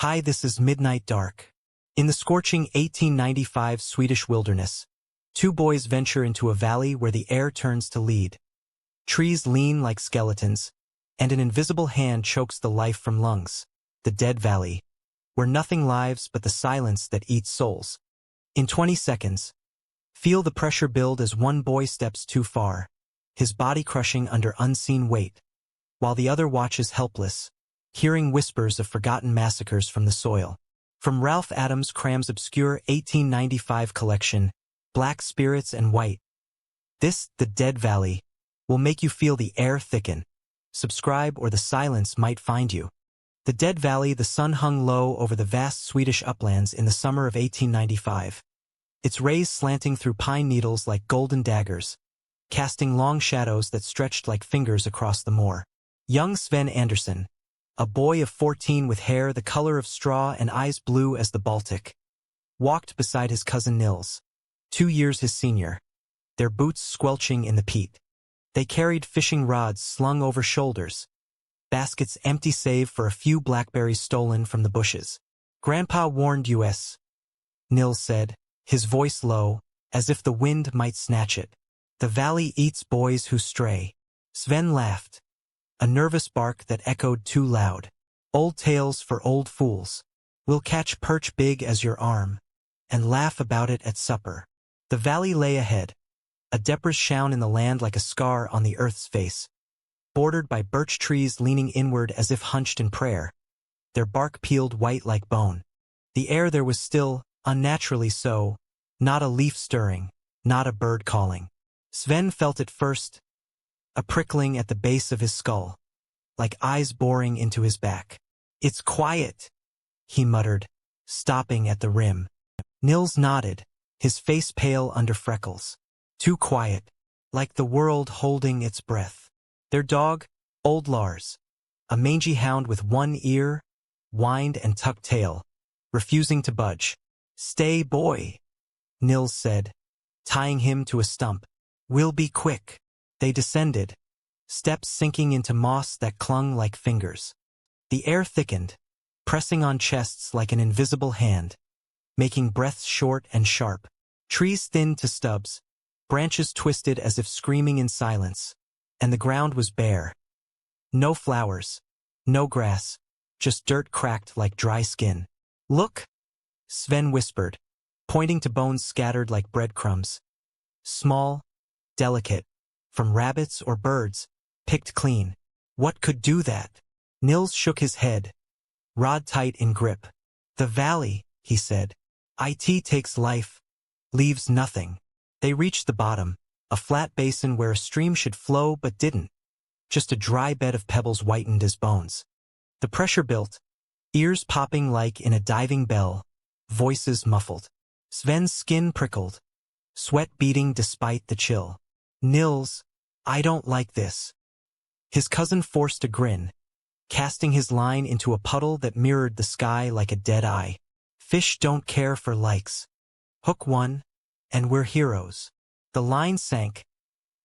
Hi, this is Midnight Dark. In the scorching 1895 Swedish wilderness, two boys venture into a valley where the air turns to lead. Trees lean like skeletons, and an invisible hand chokes the life from lungs. The Dead Valley, where nothing lives but the silence that eats souls. In 20 seconds, feel the pressure build as one boy steps too far, his body crushing under unseen weight, while the other watches helpless, hearing whispers of forgotten massacres from the soil. From Ralph Adams Cram's obscure 1895 collection, Black Spirits and White. This, The Dead Valley, will make you feel the air thicken. Subscribe or the silence might find you. The Dead Valley. The sun hung low over the vast Swedish uplands in the summer of 1895. Its rays slanting through pine needles like golden daggers, casting long shadows that stretched like fingers across the moor. Young Sven Anderson, a boy of 14 with hair the color of straw and eyes blue as the Baltic, walked beside his cousin Nils, 2 years his senior, their boots squelching in the peat. They carried fishing rods slung over shoulders, baskets empty save for a few blackberries stolen from the bushes. "Grandpa warned us," Nils said, his voice low, as if the wind might snatch it. "The valley eats boys who stray." Sven laughed, a nervous bark that echoed too loud. "Old tales for old fools. We'll catch perch big as your arm, and laugh about it at supper." The valley lay ahead, a depressed shone in the land like a scar on the earth's face, bordered by birch trees leaning inward as if hunched in prayer, their bark peeled white like bone. The air there was still, unnaturally so, not a leaf stirring, not a bird calling. Sven felt it first, a prickling at the base of his skull, like eyes boring into his back. "It's quiet," he muttered, stopping at the rim. Nils nodded, his face pale under freckles. "Too quiet, like the world holding its breath." Their dog, old Lars, a mangy hound with one ear, whined and tucked tail, refusing to budge. "Stay, boy," Nils said, tying him to a stump. "We'll be quick." They descended, steps sinking into moss that clung like fingers. The air thickened, pressing on chests like an invisible hand, making breaths short and sharp. Trees thinned to stubs, branches twisted as if screaming in silence, and the ground was bare. No flowers, no grass, just dirt cracked like dry skin. "Look," Sven whispered, pointing to bones scattered like breadcrumbs. Small, delicate, from rabbits or birds, picked clean. "What could do that?" Nils shook his head, rod tight in grip. "The valley," he said. "It takes life, leaves nothing." They reached the bottom, a flat basin where a stream should flow but didn't. Just a dry bed of pebbles whitened as bones. The pressure built, ears popping like in a diving bell, voices muffled. Sven's skin prickled, sweat beating despite the chill. "Nils, I don't like this." His cousin forced a grin, casting his line into a puddle that mirrored the sky like a dead eye. "Fish don't care for likes. Hook one, and we're heroes." The line sank,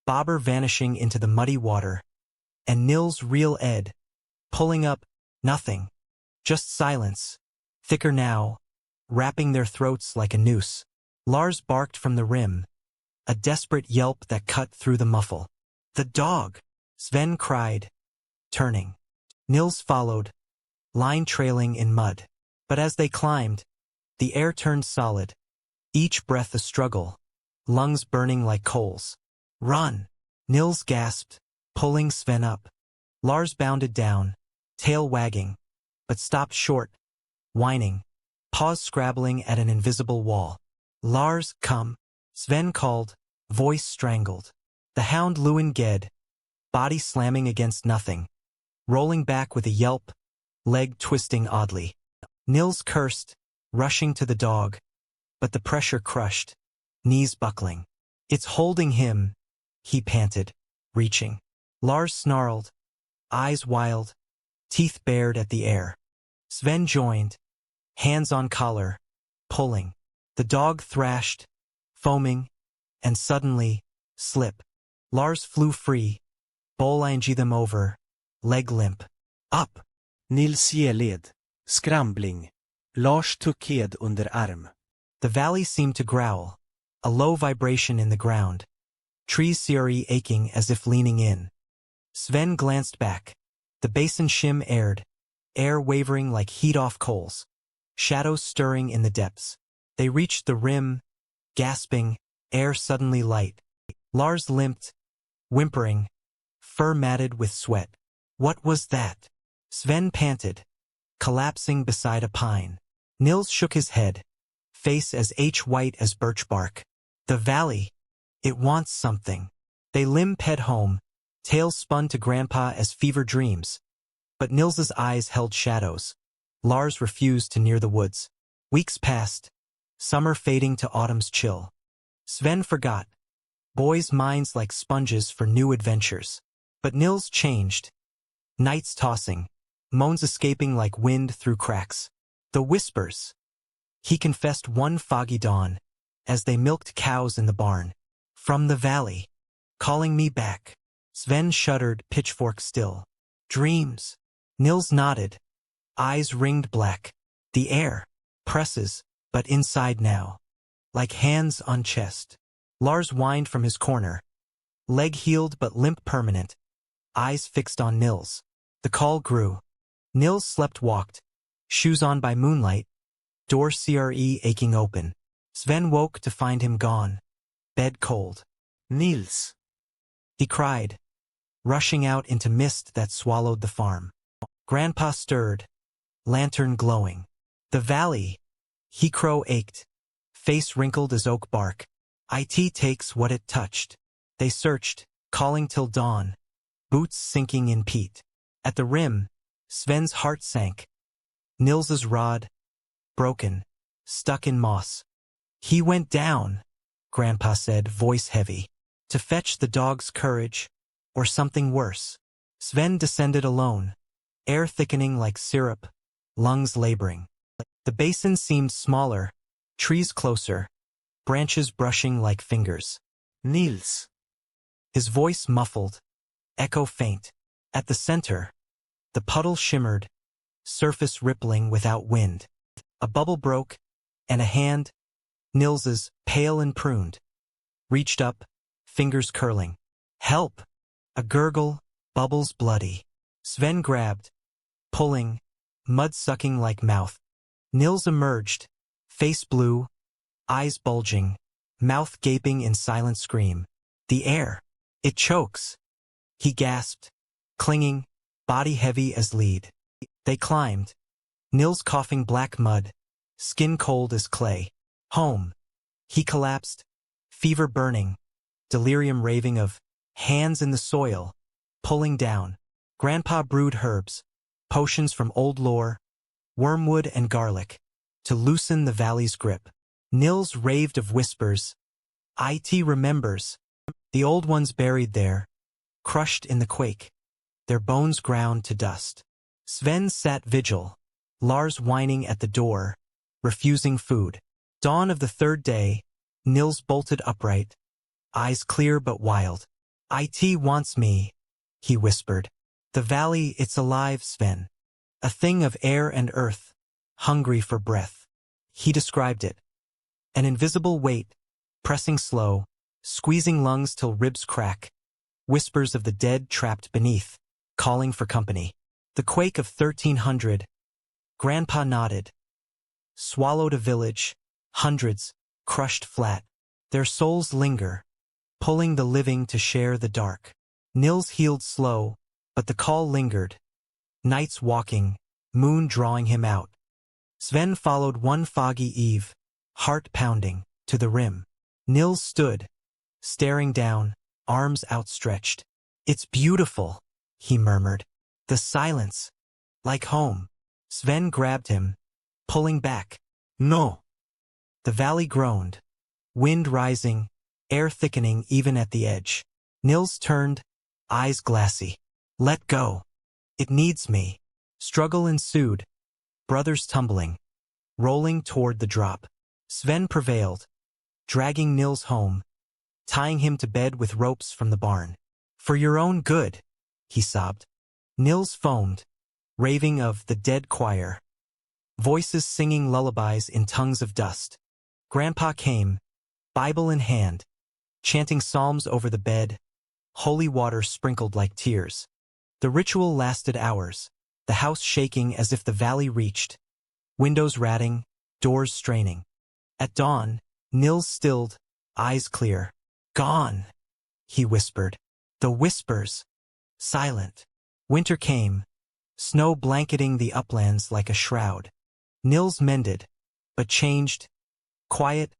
bobber vanishing into the muddy water, and Nils' reel Ed, pulling up, nothing, just silence, thicker now, wrapping their throats like a noose. Lars barked from the rim, a desperate yelp that cut through the muffle. "The dog!" Sven cried, turning. Nils followed, line trailing in mud. But as they climbed, the air turned solid, each breath a struggle, lungs burning like coals. "Run!" Nils gasped, pulling Sven up. Lars bounded down, tail wagging, but stopped short, whining, paws scrabbling at an invisible wall. "Lars, come!" Sven called, voice strangled. The hound Lewin Ged, body slamming against nothing, rolling back with a yelp, leg twisting oddly. Nils cursed, rushing to the dog, but the pressure crushed, knees buckling. "It's holding him," he panted, reaching. Lars snarled, eyes wild, teeth bared at the air. Sven joined, hands on collar, pulling. The dog thrashed, foaming, and suddenly, slip. Lars flew free, bowlanged them over, leg limp. "Up!" Nils led, Scrambling. Lars Tuckhed under arm. The valley seemed to growl, a low vibration in the ground. Trees CRE aching as if leaning in. Sven glanced back. The basin shim aired, air wavering like heat off coals. Shadows stirring in the depths. They reached the rim, gasping, air suddenly light. Lars limped, whimpering, fur matted with sweat. What was that? Sven panted, collapsing beside a pine. Nils shook his head, face as white as birch bark. The valley, it wants something. They limped home, tails spun to Grandpa as fever dreams. But Nils's eyes held shadows. Lars refused to near the woods. Weeks passed, summer fading to autumn's chill. Sven forgot. Boys' minds like sponges for new adventures. But Nils changed. Nights tossing, moans escaping like wind through cracks. The whispers. He confessed one foggy dawn, as they milked cows in the barn. From the valley. Calling me back. Sven shuddered, pitchfork still. Dreams. Nils nodded. Eyes ringed black. The air. Presses, but inside now. Like hands on chest. Lars whined from his corner. Leg healed but limp permanent. Eyes fixed on Nils. The call grew. Nils slept-walked. Shoes on by moonlight. Door CRE aching open. Sven woke to find him gone. Bed cold. Nils. He cried, rushing out into mist that swallowed the farm. Grandpa stirred, lantern glowing. The valley. He crow ached, face wrinkled as oak bark. It takes what it touched. They searched, calling till dawn, boots sinking in peat. At the rim, Sven's heart sank. Nils's rod, broken, stuck in moss. He went down, Grandpa said, voice heavy, to fetch the dog's courage, or something worse. Sven descended alone, air thickening like syrup, lungs laboring. The basin seemed smaller, trees closer, branches brushing like fingers. Nils. His voice muffled, echo faint. At the center, the puddle shimmered, surface rippling without wind. A bubble broke, and a hand, Nils's, pale and pruned, reached up, fingers curling. Help! A gurgle, bubbles bloody. Sven grabbed, pulling, mud sucking like mouth. Nils emerged, face blue, eyes bulging, mouth gaping in silent scream. The air, it chokes. He gasped, clinging, body heavy as lead. They climbed. Nils coughing black mud, skin cold as clay. Home. He collapsed, fever burning, delirium raving of hands in the soil, pulling down. Grandpa brewed herbs, potions from old lore, wormwood and garlic, to loosen the valley's grip. Nils raved of whispers. It remembers. The old ones buried there, crushed in the quake, their bones ground to dust. Sven sat vigil, Lars whining at the door, refusing food. Dawn of the third day, Nils bolted upright, eyes clear but wild. It wants me, he whispered. The valley, it's alive, Sven. A thing of air and earth, hungry for breath. He described it. An invisible weight, pressing slow, squeezing lungs till ribs crack. Whispers of the dead trapped beneath, calling for company. The quake of 1300. Grandpa nodded. Swallowed a village, hundreds, crushed flat. Their souls linger, pulling the living to share the dark. Nils healed slow, but the call lingered. Nights walking, moon drawing him out. Sven followed one foggy eve, heart pounding, to the rim. Nils stood, staring down, arms outstretched. It's beautiful, he murmured. The silence, like home. Sven grabbed him, pulling back. No. The valley groaned, wind rising, air thickening even at the edge. Nils turned, eyes glassy. Let go. It needs me. Struggle ensued, brothers tumbling, rolling toward the drop. Sven prevailed, dragging Nils home, tying him to bed with ropes from the barn. For your own good, he sobbed. Nils foamed, raving of the dead choir, voices singing lullabies in tongues of dust. Grandpa came, Bible in hand, chanting psalms over the bed, holy water sprinkled like tears. The ritual lasted hours, the house shaking as if the valley reached, windows ratting, doors straining. At dawn, Nils stilled, eyes clear. "Gone," he whispered. The whispers, silent. Winter came, snow blanketing the uplands like a shroud. Nils mended, but changed, quiet,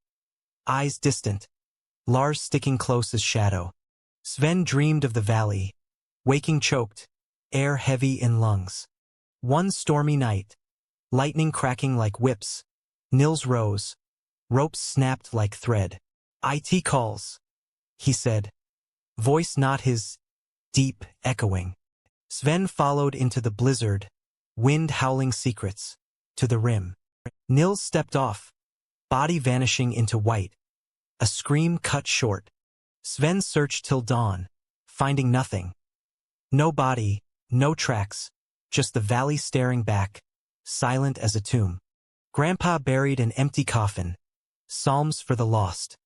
eyes distant, Lars sticking close as shadow. Sven dreamed of the valley, waking choked, air heavy in lungs. One stormy night, lightning cracking like whips, Nils rose, ropes snapped like thread. "IT calls," he said, voice not his, deep, echoing. Sven followed into the blizzard, wind howling secrets, to the rim. Nils stepped off, body vanishing into white, a scream cut short. Sven searched till dawn, finding nothing. No body, no tracks, just the valley staring back, silent as a tomb. Grandpa buried an empty coffin, psalms for the lost.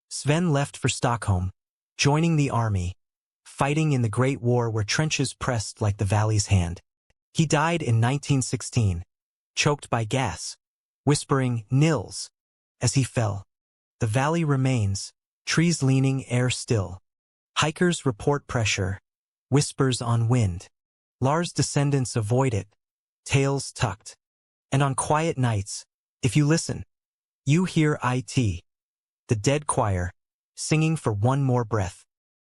Sven left for Stockholm, joining the army, fighting in the Great War where trenches pressed like the valley's hand. He died in 1916, choked by gas, whispering "Nils" as he fell. The valley remains, trees leaning, air still. Hikers report pressure, whispers on wind. Lars' descendants avoid it, tails tucked. And on quiet nights, if you listen, you hear IT, the dead choir, singing for one more breath.